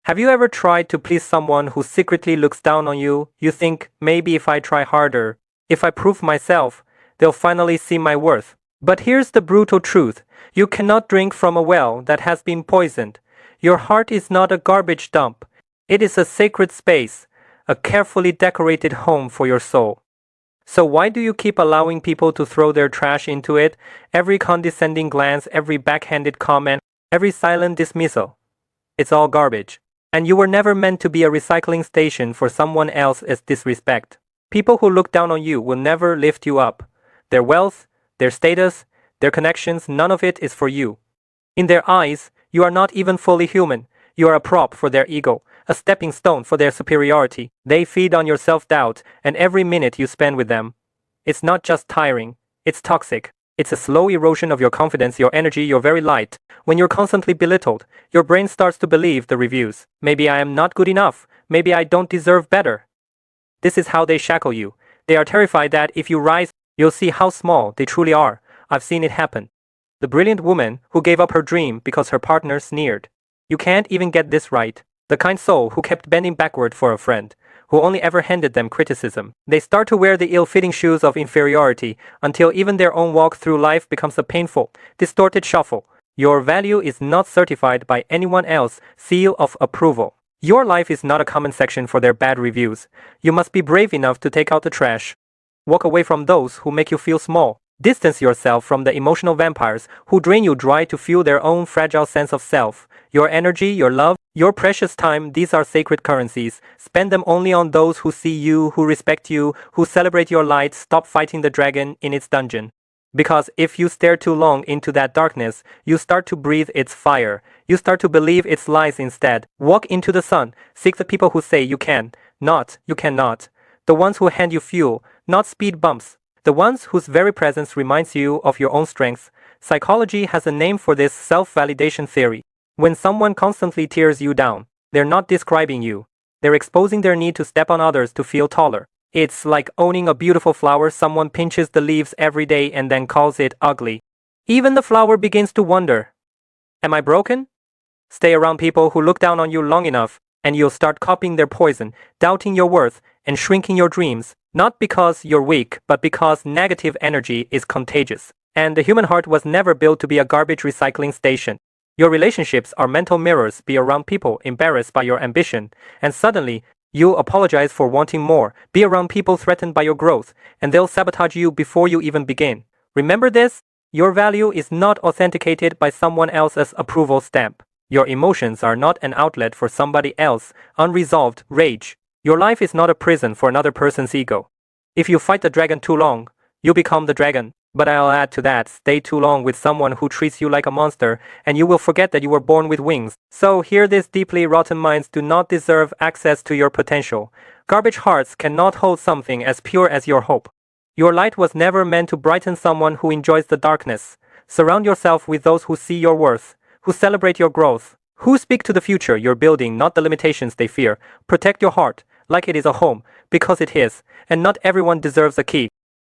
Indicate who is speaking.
Speaker 1: Have you ever tried to please someone who secretly looks down on you? You think, maybe if I try harder, if I prove myself, they'll finally see my worth. But here's the brutal truth. You cannot drink from a well that has been poisoned. Your heart is not a garbage dump. It is a sacred space, a carefully decorated home for your soul. So why do you keep allowing people to throw their trash into it? Every condescending glance, every backhanded comment, every silent dismissal. It's all garbage. And you were never meant to be a recycling station for someone else's disrespect. People who look down on you will never lift you up. Their wealth, their status, their connections, none of it is for you. In their eyes, you are not even fully human. You are a prop for their ego, a stepping stone for their superiority. They feed on your self-doubt, and every minute you spend with them. It's not just tiring, it's toxic. It's a slow erosion of your confidence, your energy, your very light. When you're constantly belittled, your brain starts to believe the reviews. Maybe I am not good enough. Maybe I don't deserve better. This is how they shackle you. They are terrified that if you rise, you'll see how small they truly are. I've seen it happen. The brilliant woman who gave up her dream because her partner sneered. You can't even get this right. The kind soul who kept bending backward for a friend, who only ever handed them criticism. They start to wear the ill-fitting shoes of inferiority until even their own walk through life becomes a painful, distorted shuffle. Your value is not certified by anyone else's seal of approval. Your life is not a comment section for their bad reviews. You must be brave enough to take out the trash. Walk away from those who make you feel small. Distance yourself from the emotional vampires who drain you dry to fuel their own fragile sense of self. Your energy, your love, your precious time, these are sacred currencies. Spend them only on those who see you, who respect you, who celebrate your light. Stop fighting the dragon in its dungeon. Because if you stare too long into that darkness, you start to breathe its fire. You start to believe its lies instead. Walk into the sun. Seek the people who say you can, not you cannot. The ones who hand you fuel, not speed bumps. The ones whose very presence reminds you of your own strengths. Psychology has a name for this self-validation theory. When someone constantly tears you down, they're not describing you. They're exposing their need to step on others to feel taller. It's like owning a beautiful flower. Someone pinches the leaves every day and then calls it ugly. Even the flower begins to wonder, am I broken? Stay around people who look down on you long enough, and you'll start copying their poison, doubting your worth, and shrinking your dreams. Not because you're weak, but because negative energy is contagious. And the human heart was never built to be a garbage recycling station. Your relationships are mental mirrors. Be around people embarrassed by your ambition, and suddenly, you'll apologize for wanting more. Be around people threatened by your growth, and they'll sabotage you before you even begin. Remember this? Your value is not authenticated by someone else's approval stamp. Your emotions are not an outlet for somebody else's unresolved rage. Your life is not a prison for another person's ego. If you fight the dragon too long, you become the dragon. But I'll add to that, stay too long with someone who treats you like a monster, and you will forget that you were born with wings. So hear this, deeply rotten minds do not deserve access to your potential. Garbage hearts cannot hold something as pure as your hope. Your light was never meant to brighten someone who enjoys the darkness. Surround yourself with those who see your worth, who celebrate your growth, who speak to the future you're building, not the limitations they fear. Protect your heart, like it is a home, because it is, and not everyone deserves a key.